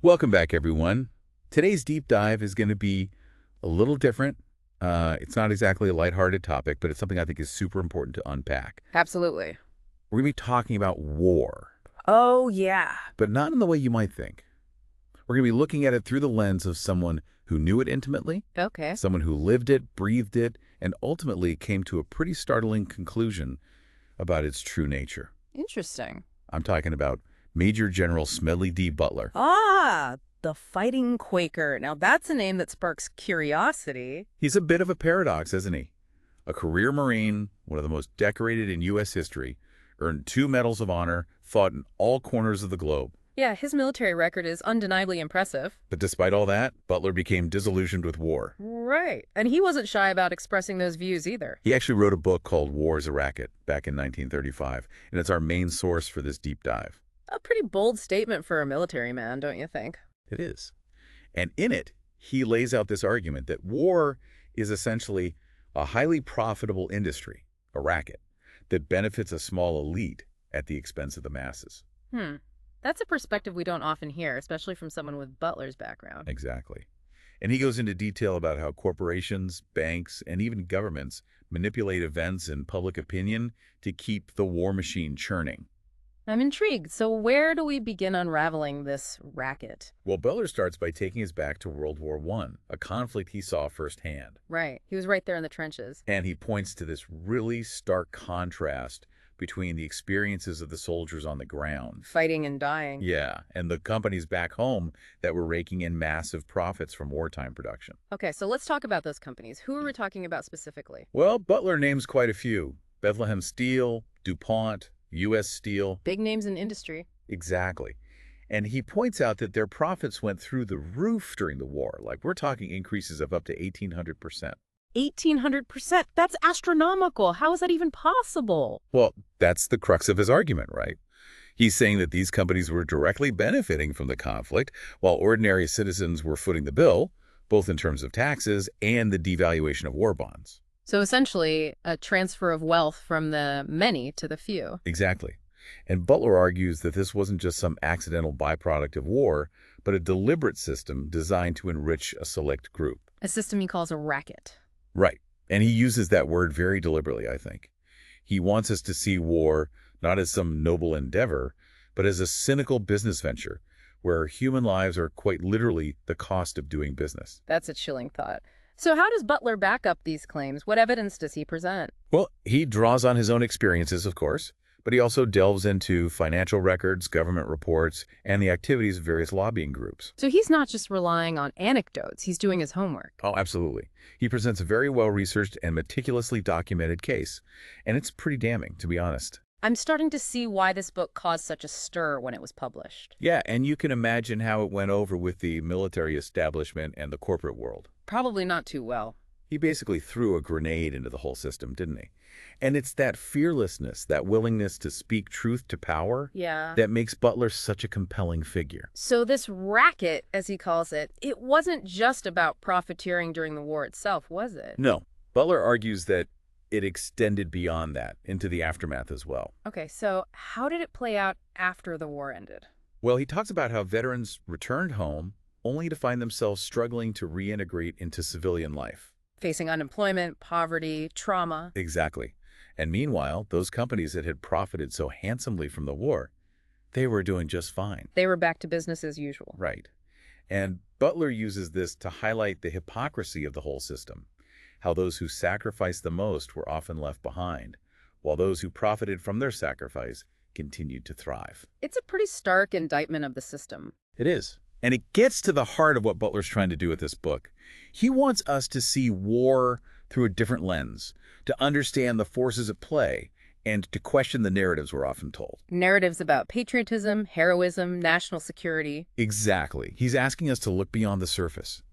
Welcome back, everyone. Today's deep dive is going to be a little different. It's not exactly a lighthearted topic, but it's something I think is super important to unpack. Absolutely. We're going to be talking about war, Oh, yeah. but not in the way you might think. We're going to be looking at it through the lens of someone who knew it intimately, Okay. someone who lived it, breathed it, and ultimately came to a pretty startling conclusion about its true nature. Interesting. I'm talking about Major General Smedley D. Butler. Ah, the Fighting Quaker. Now, that's a name that sparks curiosity. He's a bit of a paradox, isn't he? A career Marine, one of the most decorated in U.S. history, earned 2 Medals of Honor, fought in all corners of the globe. Yeah, his military record is undeniably impressive. But despite all that, Butler became disillusioned with war. Right. And he wasn't shy about expressing those views either. He actually wrote a book called War is a Racket back in 1935, and it's our main source for this deep dive. A pretty bold statement for a military man, don't you think? It is. And in it, he lays out this argument that war is essentially a highly profitable industry, a racket, that benefits a small elite at the expense of the masses. That's a perspective we don't often hear, especially from someone with Butler's background. Exactly. And he goes into detail about how corporations, banks, and even governments manipulate events and public opinion to keep the war machine churning. I'm intrigued. So where do we begin unraveling this racket? Well, Butler starts by taking us back to World War I, a conflict he saw firsthand. Right. He was right there in the trenches. And he points to this really stark contrast between the experiences of the soldiers on the ground. Fighting and dying. Yeah, and the companies back home that were raking in massive profits from wartime production. Okay, so let's talk about those companies. Who are we talking about specifically? Well, Butler names quite a few. Bethlehem Steel, DuPont, U.S. Steel. Big names in industry. Exactly. And he points out that their profits went through the roof during the war. Like, we're talking increases of up to 1,800%. 1,800%? That's astronomical. How is that even possible? Well, that's the crux of his argument, right? He's saying that these companies were directly benefiting from the conflict, while ordinary citizens were footing the bill, both in terms of taxes and the devaluation of war bonds. So essentially, a transfer of wealth from the many to the few. Exactly. And Butler argues that this wasn't just some accidental byproduct of war, but a deliberate system designed to enrich a select group. A system he calls a racket. Right. And he uses that word very deliberately, I think. He wants us to see war not as some noble endeavor, but as a cynical business venture where human lives are quite literally the cost of doing business. That's a chilling thought. So how does Butler back up these claims? What evidence does he present? Well, he draws on his own experiences, of course, but he also delves into financial records, government reports, and the activities of various lobbying groups. So he's not just relying on anecdotes, he's doing his homework. Oh, absolutely. He presents a very well-researched and meticulously documented case, and it's pretty damning, to be honest. I'm starting to see why this book caused such a stir when it was published. Yeah, and you can imagine how it went over with the military establishment and the corporate world. Probably not too well. He basically threw a grenade into the whole system, didn't he? And it's that fearlessness, that willingness to speak truth to power, Yeah. that makes Butler such a compelling figure. So this racket, as he calls it, it wasn't just about profiteering during the war itself, was it? No, Butler argues that it extended beyond that, into the aftermath as well. Okay, so how did it play out after the war ended? Well, he talks about how veterans returned home only to find themselves struggling to reintegrate into civilian life. Facing unemployment, poverty, trauma. Exactly. And meanwhile, those companies that had profited so handsomely from the war, they were doing just fine. They were back to business as usual. Right. And Butler uses this to highlight the hypocrisy of the whole system, how those who sacrificed the most were often left behind, while those who profited from their sacrifice continued to thrive. It's a pretty stark indictment of the system. It is. And it gets to the heart of what Butler's trying to do with this book. He wants us to see war through a different lens, to understand the forces at play, and to question the narratives we're often told. Narratives about patriotism, heroism, national security. Exactly. He's asking us to look beyond the surface,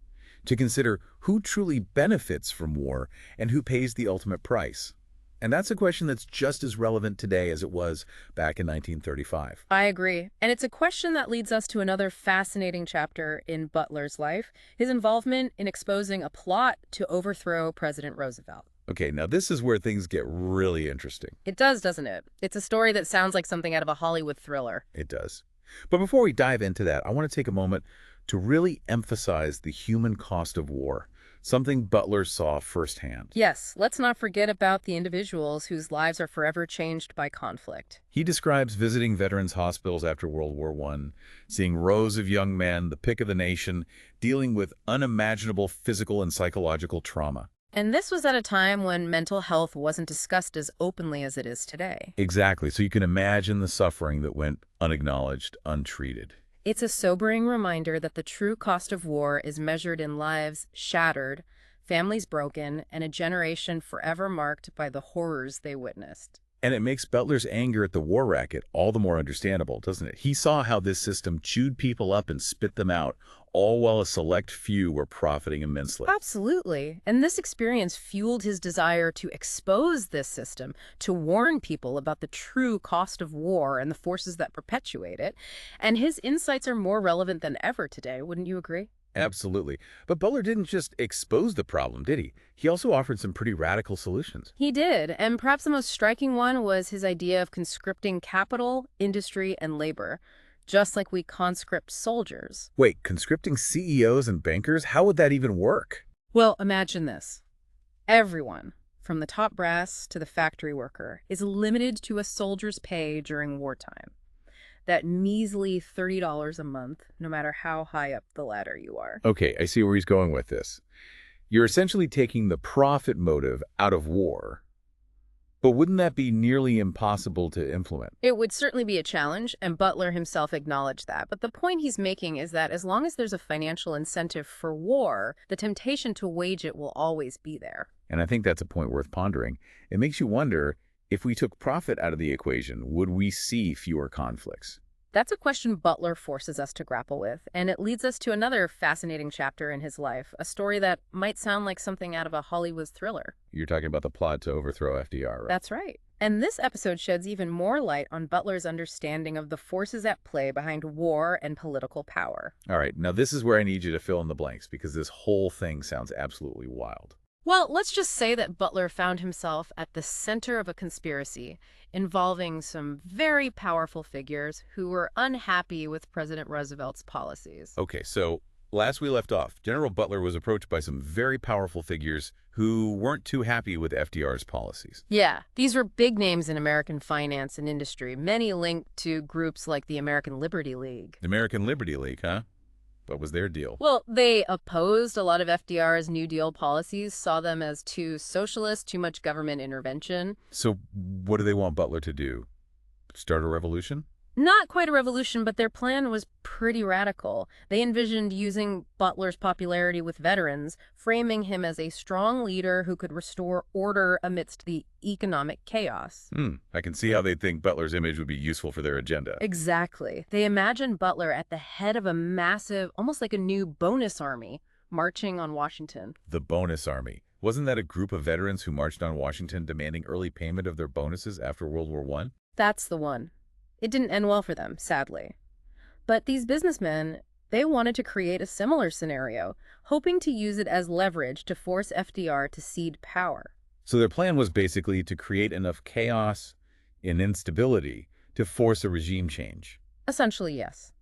to consider who truly benefits from war and who pays the ultimate price. And that's a question that's just as relevant today as it was back in 1935. I agree. And it's a question that leads us to another fascinating chapter in Butler's life, his involvement in exposing a plot to overthrow President Roosevelt. Okay, now this is where things get really interesting. It does, doesn't it? It's a story that sounds like something out of a Hollywood thriller. It does. But before we dive into that, I want to take a moment to really emphasize the human cost of war, something Butler saw firsthand. Yes, let's not forget about the individuals whose lives are forever changed by conflict. He describes visiting veterans' hospitals after World War I, seeing rows of young men, the pick of the nation, dealing with unimaginable physical and psychological trauma. And this was at a time when mental health wasn't discussed as openly as it is today. Exactly, so you can imagine the suffering that went unacknowledged, untreated. It's a sobering reminder that the true cost of war is measured in lives shattered, families broken, and a generation forever marked by the horrors they witnessed. And it makes Butler's anger at the war racket all the more understandable, doesn't it? He saw how this system chewed people up and spit them out, all while a select few were profiting immensely. Absolutely. And this experience fueled his desire to expose this system, to warn people about the true cost of war and the forces that perpetuate it. And his insights are more relevant than ever today, wouldn't you agree? Absolutely. But Butler didn't just expose the problem, did he? He also offered some pretty radical solutions. He did, and perhaps the most striking one was his idea of conscripting capital, industry, and labor, just like we conscript soldiers. Wait, conscripting CEOs and bankers? How would that even work? Well, imagine this. Everyone, from the top brass to the factory worker, is limited to a soldier's pay during wartime. That measly $30 a month, no matter how high up the ladder you are. Okay, I see where he's going with this. You're essentially taking the profit motive out of war. But wouldn't that be nearly impossible to implement? It would certainly be a challenge, and Butler himself acknowledged that. But the point he's making is that as long as there's a financial incentive for war, the temptation to wage it will always be there. And I think that's a point worth pondering. It makes you wonder, if we took profit out of the equation, would we see fewer conflicts? That's a question Butler forces us to grapple with, and it leads us to another fascinating chapter in his life, a story that might sound like something out of a Hollywood thriller. You're talking about the plot to overthrow FDR, right? That's right. And this episode sheds even more light on Butler's understanding of the forces at play behind war and political power. All right, now this is where I need you to fill in the blanks, because this whole thing sounds absolutely wild. Well, let's just say that Butler found himself at the center of a conspiracy involving some very powerful figures who were unhappy with President Roosevelt's policies. Okay, so last we left off, General Butler was approached by some very powerful figures who weren't too happy with FDR's policies. Yeah, these were big names in American finance and industry, many linked to groups like the American Liberty League. The American Liberty League, huh? What was their deal? Well, they opposed a lot of FDR's New Deal policies, saw them as too socialist, too much government intervention. So what do they want Butler to do? Start a revolution? Not quite a revolution, but their plan was pretty radical. They envisioned using Butler's popularity with veterans, framing him as a strong leader who could restore order amidst the economic chaos. I can see how they think Butler's image would be useful for their agenda. Exactly. They imagined Butler at the head of a massive, almost like a new bonus army, marching on Washington. The bonus army. Wasn't that a group of veterans who marched on Washington demanding early payment of their bonuses after World War I? That's the one. It didn't end well for them, sadly. But these businessmen, they wanted to create a similar scenario, hoping to use it as leverage to force FDR to cede power. So their plan was basically to create enough chaos and instability to force a regime change. Essentially, yes.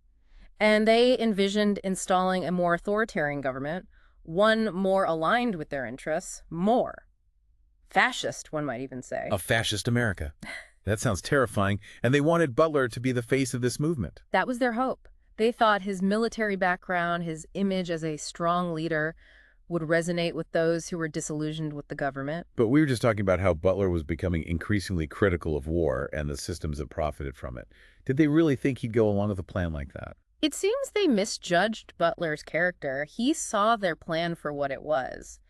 And they envisioned installing a more authoritarian government, one more aligned with their interests, more fascist, one might even say. A fascist America. That sounds terrifying, and they wanted Butler to be the face of this movement. That was their hope. They thought his military background, his image as a strong leader, would resonate with those who were disillusioned with the government. But we were just talking about how Butler was becoming increasingly critical of war and the systems that profited from it. Did they really think he'd go along with a plan like that? It seems they misjudged Butler's character. He saw their plan for what it was.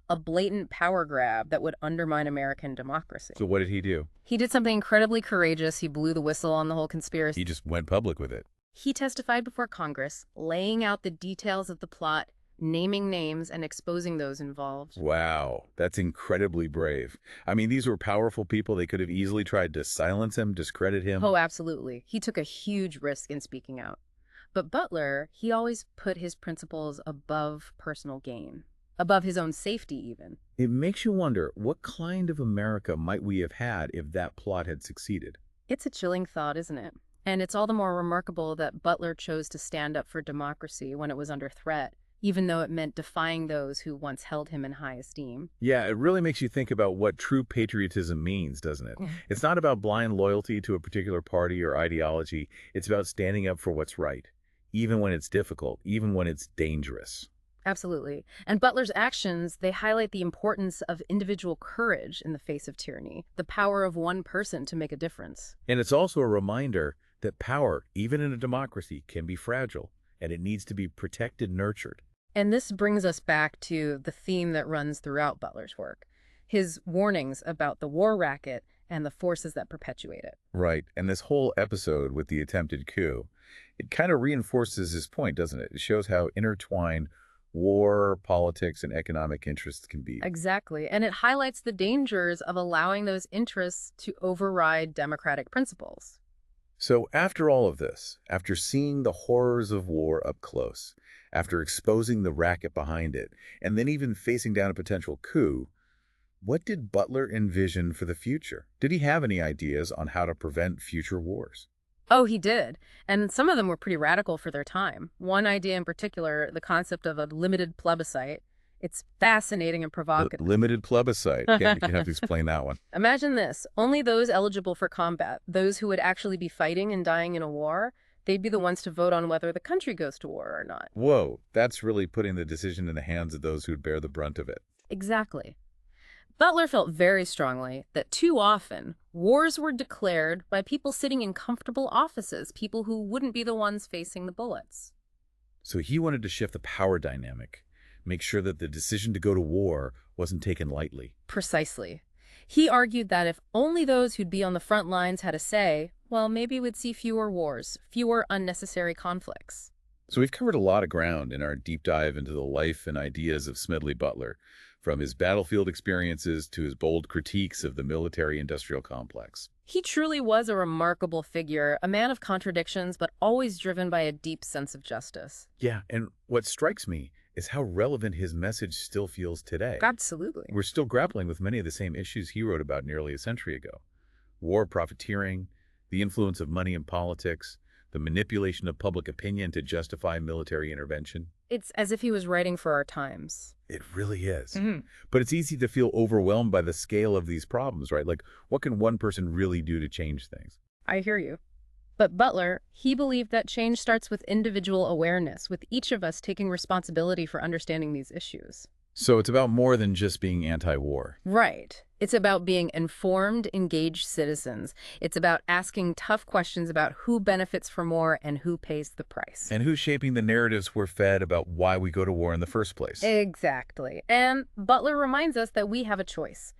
A blatant power grab that would undermine American democracy. So what did he do? He did something incredibly courageous. He blew the whistle on the whole conspiracy. He just went public with it. He testified before Congress, laying out the details of the plot, naming names, and exposing those involved. Wow, that's incredibly brave. I mean, these were powerful people. They could have easily tried to silence him, discredit him. Oh, absolutely. He took a huge risk in speaking out. But Butler, he always put his principles above personal gain. Above his own safety, even. It makes you wonder, what kind of America might we have had if that plot had succeeded? It's a chilling thought, isn't it? And it's all the more remarkable that Butler chose to stand up for democracy when it was under threat, even though it meant defying those who once held him in high esteem. Yeah, it really makes you think about what true patriotism means, doesn't it? It's not about blind loyalty to a particular party or ideology. It's about standing up for what's right, even when it's difficult, even when it's dangerous. Absolutely. And Butler's actions, they highlight the importance of individual courage in the face of tyranny, the power of one person to make a difference. And it's also a reminder that power, even in a democracy, can be fragile, and it needs to be protected, nurtured. And this brings us back to the theme that runs throughout Butler's work, his warnings about the war racket and the forces that perpetuate it. Right, and this whole episode with the attempted coup, it kind of reinforces his point, doesn't it? It shows how intertwined war, politics, and economic interests can be. Exactly. And it highlights the dangers of allowing those interests to override democratic principles. So after all of this, after seeing the horrors of war up close, after exposing the racket behind it, and then even facing down a potential coup, what did Butler envision for the future? Did he have any ideas on how to prevent future wars? Oh, he did. And some of them were pretty radical for their time. One idea in particular, the concept of a limited plebiscite. It's fascinating and provocative. Limited plebiscite. You have to explain that one. Imagine this. Only those eligible for combat, those who would actually be fighting and dying in a war, they'd be the ones to vote on whether the country goes to war or not. Whoa, that's really putting the decision in the hands of those who'd bear the brunt of it. Exactly. Butler felt very strongly that too often wars were declared by people sitting in comfortable offices, people who wouldn't be the ones facing the bullets. So he wanted to shift the power dynamic, make sure that the decision to go to war wasn't taken lightly. Precisely. He argued that if only those who'd be on the front lines had a say, well, maybe we'd see fewer wars, fewer unnecessary conflicts. So we've covered a lot of ground in our deep dive into the life and ideas of Smedley Butler, from his battlefield experiences to his bold critiques of the military-industrial complex. He truly was a remarkable figure, a man of contradictions, but always driven by a deep sense of justice. Yeah, and what strikes me is how relevant his message still feels today. Absolutely. We're still grappling with many of the same issues he wrote about nearly a century ago. War, profiteering, the influence of money in politics, the manipulation of public opinion to justify military intervention. It's as if he was writing for our times. It really is. But it's easy to feel overwhelmed by the scale of these problems, right? Like, what can one person really do to change things? I hear you. But Butler, he believed that change starts with individual awareness, with each of us taking responsibility for understanding these issues. So it's about more than just being anti-war. Right. It's about being informed, engaged citizens. It's about asking tough questions about who benefits from war and who pays the price. And who's shaping the narratives we're fed about why we go to war in the first place. Exactly. And Butler reminds us that we have a choice.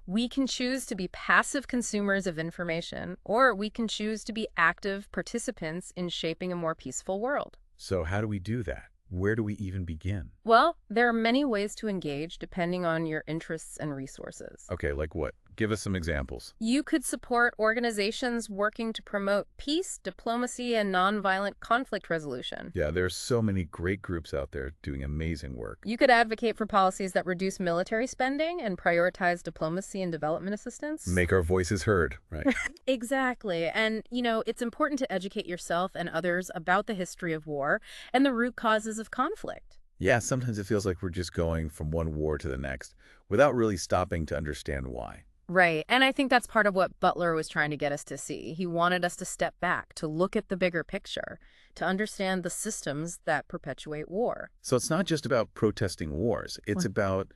We can choose to be passive consumers of information, or we can choose to be active participants in shaping a more peaceful world. So how do we do that? Where do we even begin? Well, there are many ways to engage depending on your interests and resources. Okay, like what? Give us some examples. You could support organizations working to promote peace, diplomacy, and nonviolent conflict resolution. Yeah, there's so many great groups out there doing amazing work. You could advocate for policies that reduce military spending and prioritize diplomacy and development assistance. Make our voices heard, right? Exactly. And, it's important to educate yourself and others about the history of war and the root causes of conflict. Yeah, sometimes it feels like we're just going from one war to the next without really stopping to understand why. Right. And I think that's part of what Butler was trying to get us to see. He wanted us to step back, to look at the bigger picture, to understand the systems that perpetuate war. So it's not just about protesting wars. It's about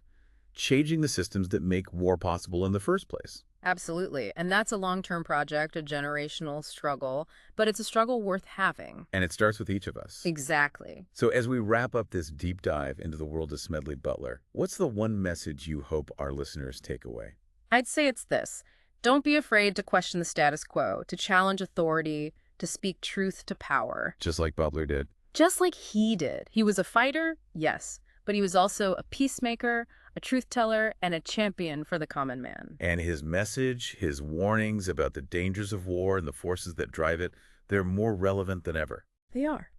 changing the systems that make war possible in the first place. Absolutely. And that's a long-term project, a generational struggle, but it's a struggle worth having. And it starts with each of us. Exactly. So as we wrap up this deep dive into the world of Smedley Butler, what's the one message you hope our listeners take away? I'd say it's this. Don't be afraid to question the status quo, to challenge authority, to speak truth to power. Just like Butler did. Just like he did. He was a fighter, yes, but he was also a peacemaker, a truth teller, and a champion for the common man. And his message, his warnings about the dangers of war and the forces that drive it, they're more relevant than ever. They are.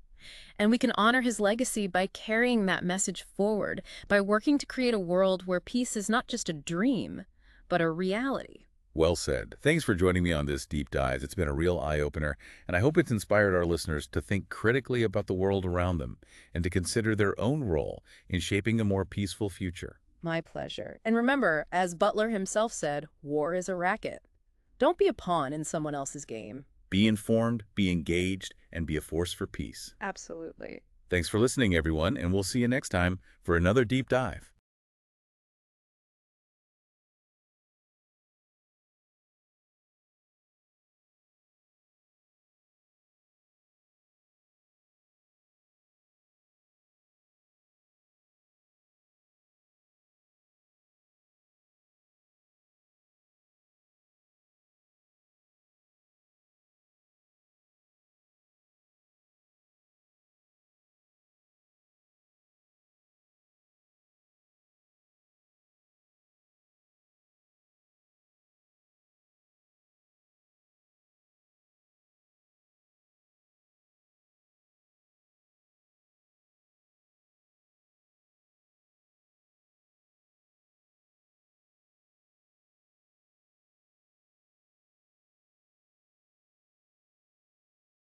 And we can honor his legacy by carrying that message forward, by working to create a world where peace is not just a dream, but a reality. Well said. Thanks for joining me on this deep dive. It's been a real eye-opener, and I hope it's inspired our listeners to think critically about the world around them and to consider their own role in shaping a more peaceful future. My pleasure. And remember, as Butler himself said, war is a racket. Don't be a pawn in someone else's game. Be informed, be engaged, and be a force for peace. Absolutely. Thanks for listening, everyone, and we'll see you next time for another deep dive.